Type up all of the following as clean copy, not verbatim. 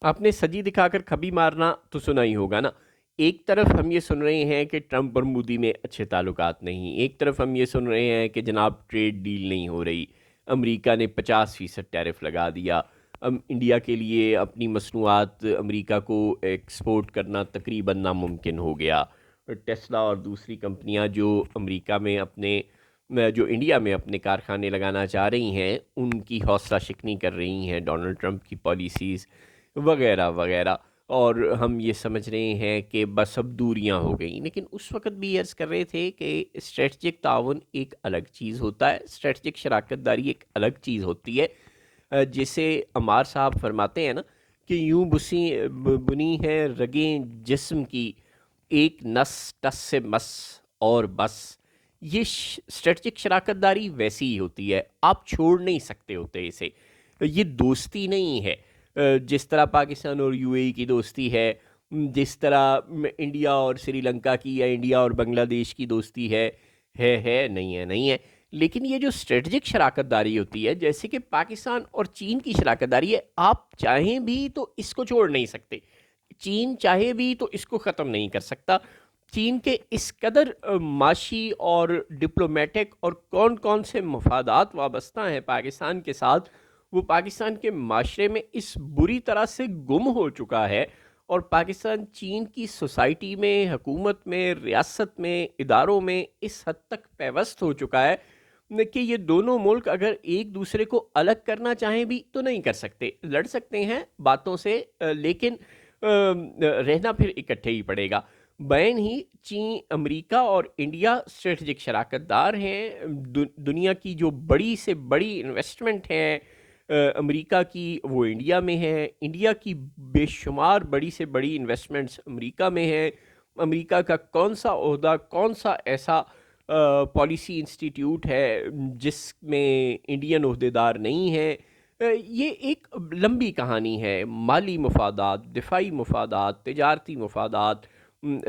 آپ نے سجی دکھا کر کھبی مارنا تو سنا ہی ہوگا نا. ایک طرف ہم یہ سن رہے ہیں کہ ٹرمپ اور مودی میں اچھے تعلقات نہیں، ایک طرف ہم یہ سن رہے ہیں کہ جناب ٹریڈ ڈیل نہیں ہو رہی، امریکہ نے 50% ٹیرف لگا دیا، انڈیا کے لیے اپنی مصنوعات امریکہ کو ایکسپورٹ کرنا تقریباً ناممکن ہو گیا. ٹیسلا اور دوسری کمپنیاں جو امریکہ میں اپنے جو انڈیا میں اپنے کارخانے لگانا چاہ رہی ہیں ان کی حوصلہ شکنی کر رہی ہیں ڈونلڈ ٹرمپ کی پالیسیز وغیرہ وغیرہ. اور ہم یہ سمجھ رہے ہیں کہ بس اب دوریاں ہو گئیں، لیکن اس وقت بھی عرض کر رہے تھے کہ اسٹریٹجک تعاون ایک الگ چیز ہوتا ہے، اسٹریٹجک شراکت داری ایک الگ چیز ہوتی ہے. جسے عمار صاحب فرماتے ہیں نا کہ یوں بنی ہے رگیں جسم کی، ایک نس ٹس سے مس اور بس. یہ اسٹریٹجک شراکت داری ویسی ہی ہوتی ہے، آپ چھوڑ نہیں سکتے ہوتے اسے. یہ دوستی نہیں ہے جس طرح پاکستان اور یو اے ای کی دوستی ہے، جس طرح انڈیا اور سری لنکا کی یا انڈیا اور بنگلہ دیش کی دوستی ہے نہیں ہے. لیکن یہ جو اسٹریٹجک شراکت داری ہوتی ہے جیسے کہ پاکستان اور چین کی شراکت داری ہے، آپ چاہیں بھی تو اس کو چھوڑ نہیں سکتے، چین چاہے بھی تو اس کو ختم نہیں کر سکتا. چین کے اس قدر معاشی اور ڈپلومیٹک اور کون کون سے مفادات وابستہ ہیں پاکستان کے ساتھ، وہ پاکستان کے معاشرے میں اس بری طرح سے گم ہو چکا ہے، اور پاکستان چین کی سوسائٹی میں، حکومت میں، ریاست میں، اداروں میں اس حد تک پیوست ہو چکا ہے کہ یہ دونوں ملک اگر ایک دوسرے کو الگ کرنا چاہیں بھی تو نہیں کر سکتے. لڑ سکتے ہیں باتوں سے لیکن رہنا پھر اکٹھے ہی پڑے گا. بین ہی چین، امریکہ اور انڈیا اسٹریٹجک شراکت دار ہیں. دنیا کی جو بڑی سے بڑی انویسٹمنٹ ہیں امریکہ کی وہ انڈیا میں ہے، انڈیا کی بے شمار بڑی سے بڑی انویسٹمنٹس امریکہ میں ہیں. امریکہ کا کون سا عہدہ، کون سا ایسا پالیسی انسٹیٹیوٹ ہے جس میں انڈین عہدیدار نہیں ہیں. یہ ایک لمبی کہانی ہے. مالی مفادات، دفاعی مفادات، تجارتی مفادات،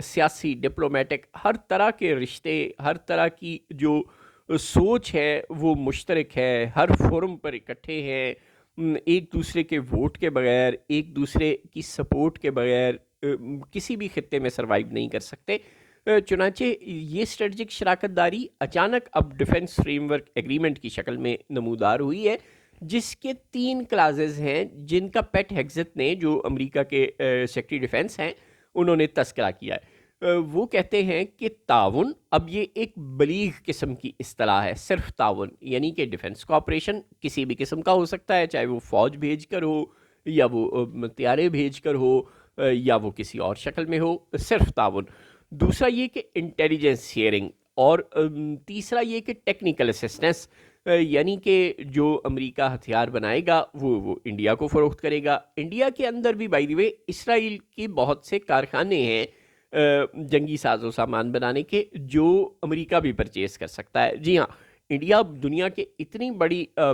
سیاسی، ڈپلومیٹک، ہر طرح کے رشتے، ہر طرح کی جو سوچ ہے وہ مشترک ہے. ہر فورم پر اکٹھے ہیں، ایک دوسرے کے ووٹ کے بغیر، ایک دوسرے کی سپورٹ کے بغیر کسی بھی خطے میں سروائیو نہیں کر سکتے. چنانچہ یہ اسٹریٹجک شراکت داری اچانک اب ڈیفنس فریم ورک ایگریمنٹ کی شکل میں نمودار ہوئی ہے، جس کے 3 کلازز ہیں جن کا پیٹ ہیگزت نے، جو امریکہ کے سیکرٹری ڈیفنس ہیں، انہوں نے تذکرہ کیا ہے. وہ کہتے ہیں کہ تعاون، اب یہ ایک بلیغ قسم کی اصطلاح ہے، صرف تعاون یعنی کہ ڈیفنس کوآپریشن کسی بھی قسم کا ہو سکتا ہے، چاہے وہ فوج بھیج کر ہو یا وہ طیارے بھیج کر ہو یا وہ کسی اور شکل میں ہو، صرف تعاون. دوسرا یہ کہ انٹیلیجنس شیئرنگ، اور تیسرا یہ کہ ٹیکنیکل اسسٹنس، یعنی کہ جو امریکہ ہتھیار بنائے گا وہ انڈیا کو فروخت کرے گا. انڈیا کے اندر بھی بائی دی وے اسرائیل کے بہت سے کارخانے ہیں جنگی ساز و سامان بنانے کے، جو امریکہ بھی پرچیز کر سکتا ہے. جی ہاں، انڈیا دنیا کے اتنی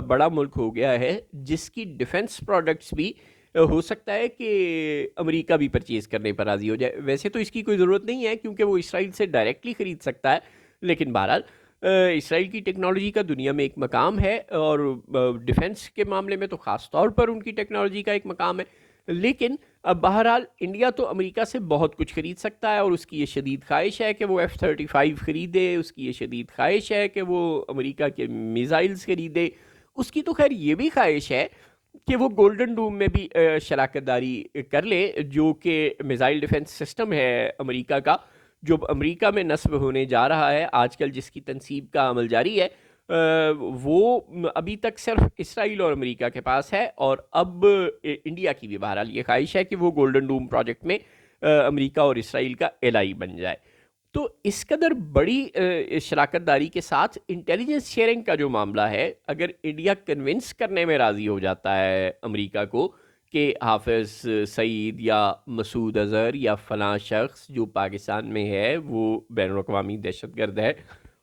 بڑا ملک ہو گیا ہے جس کی ڈیفنس پروڈکٹس بھی ہو سکتا ہے کہ امریکہ بھی پرچیز کرنے پر راضی ہو جائے. ویسے تو اس کی کوئی ضرورت نہیں ہے کیونکہ وہ اسرائیل سے ڈائریکٹلی خرید سکتا ہے، لیکن بہرحال اسرائیل کی ٹیکنالوجی کا دنیا میں ایک مقام ہے، اور ڈیفنس کے معاملے میں تو خاص طور پر ان کی ٹیکنالوجی کا ایک مقام ہے. لیکن اب بہرحال انڈیا تو امریکہ سے بہت کچھ خرید سکتا ہے، اور اس کی یہ شدید خواہش ہے کہ وہ F-35 خریدے، اس کی یہ شدید خواہش ہے کہ وہ امریکہ کے میزائلز خریدے. اس کی تو خیر یہ بھی خواہش ہے کہ وہ گولڈن ڈوم میں بھی شراکت داری کر لے، جو کہ میزائل ڈیفنس سسٹم ہے امریکہ کا، جو امریکہ میں نصب ہونے جا رہا ہے آج کل، جس کی تنصیب کا عمل جاری ہے. وہ ابھی تک صرف اسرائیل اور امریکہ کے پاس ہے، اور اب انڈیا کی بھی بہرحال یہ خواہش ہے کہ وہ گولڈن ڈوم پروجیکٹ میں امریکہ اور اسرائیل کا الہی بن جائے. تو اس قدر بڑی شراکت داری کے ساتھ انٹیلیجنس شیئرنگ کا جو معاملہ ہے، اگر انڈیا کنونس کرنے میں راضی ہو جاتا ہے امریکہ کو کہ حافظ سعید یا مسعود اظہر یا فلاں شخص جو پاکستان میں ہے وہ بین الاقوامی دہشت گرد ہے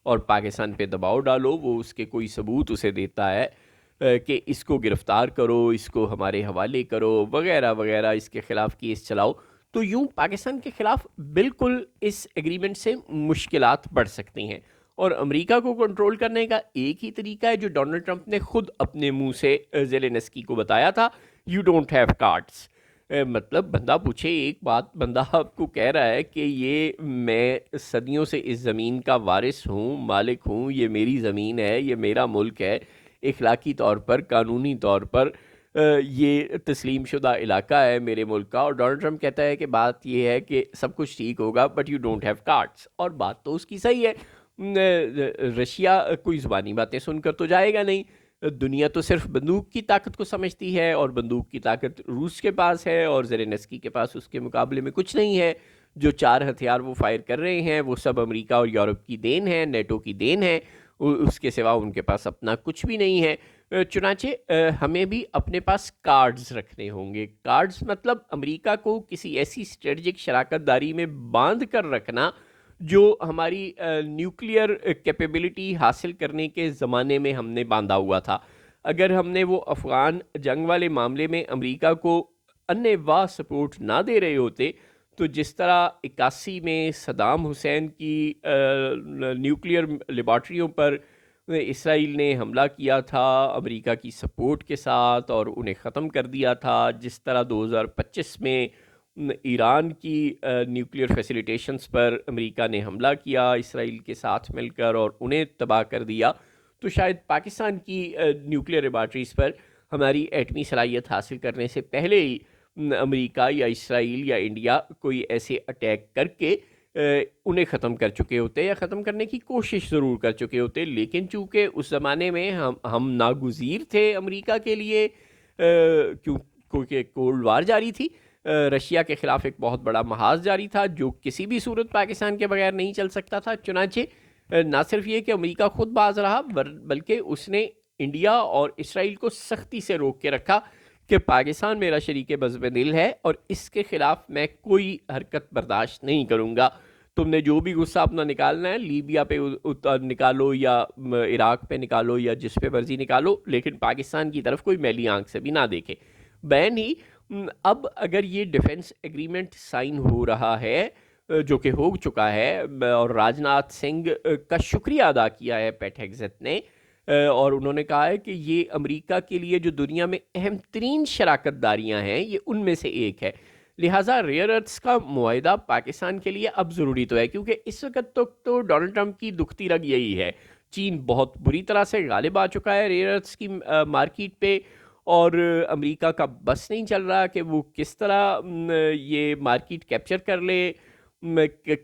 اور پاکستان پہ دباؤ ڈالو، وہ اس کے کوئی ثبوت اسے دیتا ہے کہ اس کو گرفتار کرو، اس کو ہمارے حوالے کرو وغیرہ وغیرہ، اس کے خلاف کیس چلاؤ، تو یوں پاکستان کے خلاف بالکل اس ایگریمنٹ سے مشکلات بڑھ سکتی ہیں. اور امریکہ کو کنٹرول کرنے کا ایک ہی طریقہ ہے جو ڈونلڈ ٹرمپ نے خود اپنے منہ سے زیلنسکی کو بتایا تھا: یو ڈونٹ ہیو کارڈز. مطلب بندہ پوچھے ایک بات، بندہ آپ کو کہہ رہا ہے کہ یہ میں صدیوں سے اس زمین کا وارث ہوں، مالک ہوں، یہ میری زمین ہے، یہ میرا ملک ہے، اخلاقی طور پر، قانونی طور پر یہ تسلیم شدہ علاقہ ہے میرے ملک کا، اور ڈونلڈ ٹرمپ کہتا ہے کہ بات یہ ہے کہ سب کچھ ٹھیک ہوگا but you don't have cards, اور بات تو اس کی صحیح ہے۔ رشیا کوئی زبانی باتیں سن کر تو جائے گا نہیں، دنیا تو صرف بندوق کی طاقت کو سمجھتی ہے، اور بندوق کی طاقت روس کے پاس ہے اور زیلنسکی کے پاس اس کے مقابلے میں کچھ نہیں ہے۔ جو 4 ہتھیار وہ فائر کر رہے ہیں وہ سب امریکہ اور یورپ کی دین ہے، نیٹو کی دین ہے، اس کے سوا ان کے پاس اپنا کچھ بھی نہیں ہے۔ چنانچہ ہمیں بھی اپنے پاس کارڈز رکھنے ہوں گے۔ کارڈز مطلب امریکہ کو کسی ایسی اسٹریٹجک شراکت داری میں باندھ کر رکھنا جو ہماری نیوکلیئر کیپیبلٹی حاصل کرنے کے زمانے میں ہم نے باندھا ہوا تھا۔ اگر ہم نے وہ افغان جنگ والے معاملے میں امریکہ کو انے واہ سپورٹ نہ دے رہے ہوتے، تو جس طرح 81 میں صدام حسین کی نیوکلیئر لیبارٹریوں پر اسرائیل نے حملہ کیا تھا امریکہ کی سپورٹ کے ساتھ اور انہیں ختم کر دیا تھا، جس طرح 2025 میں ایران کی نیوکلیئر فیسیلیٹیشنز پر امریکہ نے حملہ کیا اسرائیل کے ساتھ مل کر اور انہیں تباہ کر دیا، تو شاید پاکستان کی نیوکلیئر لیبارٹریز پر ہماری ایٹمی صلاحیت حاصل کرنے سے پہلے ہی امریکہ یا اسرائیل یا انڈیا کوئی ایسے اٹیک کر کے انہیں ختم کر چکے ہوتے یا ختم کرنے کی کوشش ضرور کر چکے ہوتے۔ لیکن چونکہ اس زمانے میں ہم ناگزیر تھے امریکہ کے لیے، کیونکہ کولڈ وار جاری تھی، رشیا کے خلاف ایک بہت بڑا محاذ جاری تھا جو کسی بھی صورت پاکستان کے بغیر نہیں چل سکتا تھا۔ چنانچہ نہ صرف یہ کہ امریکہ خود باز رہا بلکہ اس نے انڈیا اور اسرائیل کو سختی سے روک کے رکھا کہ پاکستان میرا شریک بزم دل ہے اور اس کے خلاف میں کوئی حرکت برداشت نہیں کروں گا۔ تم نے جو بھی غصہ اپنا نکالنا ہے لیبیا پہ نکالو یا عراق پہ نکالو یا جس پہ مرضی نکالو، لیکن پاکستان کی طرف کوئی میلی آنکھ سے بھی نہ دیکھے۔ بین ہی اب اگر یہ ڈیفنس ایگریمنٹ سائن ہو رہا ہے جو کہ ہو چکا ہے، اور راج ناتھ سنگھ کا شکریہ ادا کیا ہے پیٹ ہیگزت نے، اور انہوں نے کہا ہے کہ یہ امریکہ کے لیے جو دنیا میں اہم ترین شراکت داریاں ہیں یہ ان میں سے ایک ہے، لہٰذا ریئر ارتھس کا معاہدہ پاکستان کے لیے اب ضروری تو ہے، کیونکہ اس وقت تو ڈونلڈ ٹرمپ کی دکھتی رگ یہی ہے، چین بہت بری طرح سے غالب آ چکا ہے ریئر ارتھس کی مارکیٹ پہ، اور امریکہ کا بس نہیں چل رہا کہ وہ کس طرح یہ مارکیٹ کیپچر کر لے،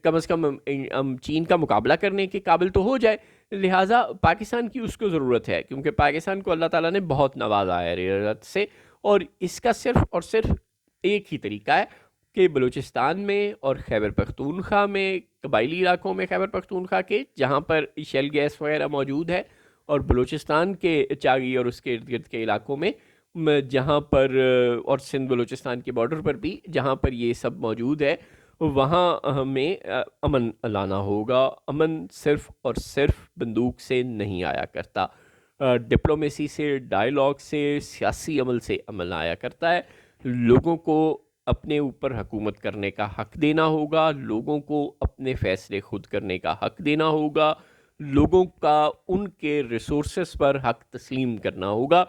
کم از کم چین کا مقابلہ کرنے کے قابل تو ہو جائے۔ لہٰذا پاکستان کی اس کو ضرورت ہے، کیونکہ پاکستان کو اللہ تعالیٰ نے بہت نوازا ہے ریئر ارتھ سے، اور اس کا صرف اور صرف ایک ہی طریقہ ہے کہ بلوچستان میں اور خیبر پختونخوا میں، قبائلی علاقوں میں خیبر پختونخوا کے جہاں پر شیل گیس وغیرہ موجود ہے، اور بلوچستان کے چاغی اور اس کے ارد گرد کے علاقوں میں جہاں پر، اور سندھ بلوچستان کے بارڈر پر بھی جہاں پر یہ سب موجود ہے، وہاں ہمیں امن لانا ہوگا۔ امن صرف اور صرف بندوق سے نہیں آیا کرتا، ڈپلومیسی سے، ڈائیلاگ سے، سیاسی عمل سے امن آیا کرتا ہے۔ لوگوں کو اپنے اوپر حکومت کرنے کا حق دینا ہوگا، لوگوں کو اپنے فیصلے خود کرنے کا حق دینا ہوگا، لوگوں کا ان کے ریسورسز پر حق تسلیم کرنا ہوگا۔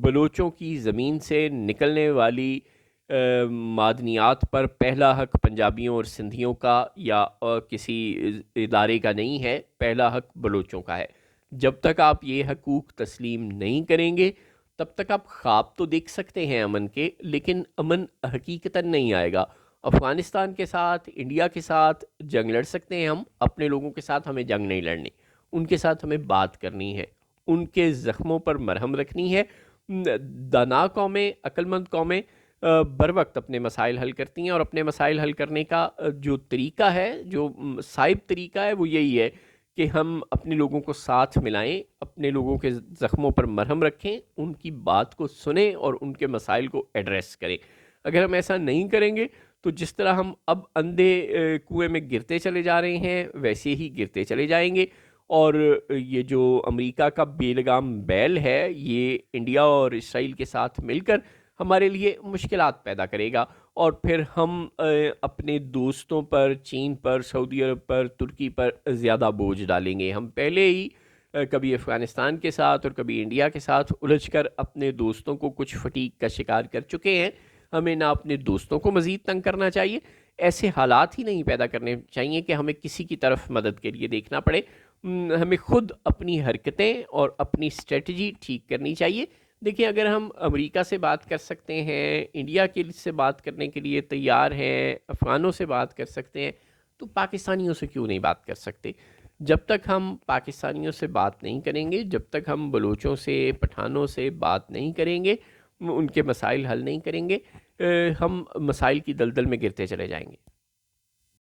بلوچوں کی زمین سے نکلنے والی معدنیات پر پہلا حق پنجابیوں اور سندھیوں کا یا کسی ادارے کا نہیں ہے، پہلا حق بلوچوں کا ہے۔ جب تک آپ یہ حقوق تسلیم نہیں کریں گے تب تک آپ خواب تو دیکھ سکتے ہیں امن کے، لیکن امن حقیقتاً نہیں آئے گا۔ افغانستان کے ساتھ، انڈیا کے ساتھ جنگ لڑ سکتے ہیں ہم، اپنے لوگوں کے ساتھ ہمیں جنگ نہیں لڑنی، ان کے ساتھ ہمیں بات کرنی ہے، ان کے زخموں پر مرہم رکھنی ہے۔ دانا قومیں، عقل مند قومیں بر وقت اپنے مسائل حل کرتی ہیں، اور اپنے مسائل حل کرنے کا جو طریقہ ہے، جو صائب طریقہ ہے، وہ یہی ہے کہ ہم اپنے لوگوں کو ساتھ ملائیں، اپنے لوگوں کے زخموں پر مرہم رکھیں، ان کی بات کو سنیں اور ان کے مسائل کو ایڈریس کریں۔ اگر ہم ایسا نہیں کریں گے تو جس طرح ہم اب اندھے کنویں میں گرتے چلے جا رہے ہیں ویسے ہی گرتے چلے جائیں گے، اور یہ جو امریکہ کا بے لگام بیل ہے یہ انڈیا اور اسرائیل کے ساتھ مل کر ہمارے لیے مشکلات پیدا کرے گا، اور پھر ہم اپنے دوستوں پر، چین پر، سعودی عرب پر، ترکی پر زیادہ بوجھ ڈالیں گے۔ ہم پہلے ہی کبھی افغانستان کے ساتھ اور کبھی انڈیا کے ساتھ الجھ کر اپنے دوستوں کو کچھ فٹیگ کا شکار کر چکے ہیں۔ ہمیں نہ اپنے دوستوں کو مزید تنگ کرنا چاہیے. ایسے حالات ہی نہیں پیدا کرنے چاہیے کہ ہمیں کسی کی طرف مدد کے لیے دیکھنا پڑے. ہمیں خود اپنی حرکتیں اور اپنی اسٹریٹجی ٹھیک کرنی چاہیے. دیکھیں اگر ہم امریکہ سے بات کر سکتے ہیں، انڈیا کے سے بات کرنے کے لیے تیار ہیں، افغانوں سے بات کر سکتے ہیں، تو پاکستانیوں سے کیوں نہیں بات کر سکتے؟ جب تک ہم پاکستانیوں سے بات نہیں کریں گے، جب تک ہم بلوچوں سے، پٹھانوں سے بات نہیں کریں گے، ان کے مسائل حل نہیں کریں گے، ہم مسائل کی دلدل میں گرتے چلے جائیں گے.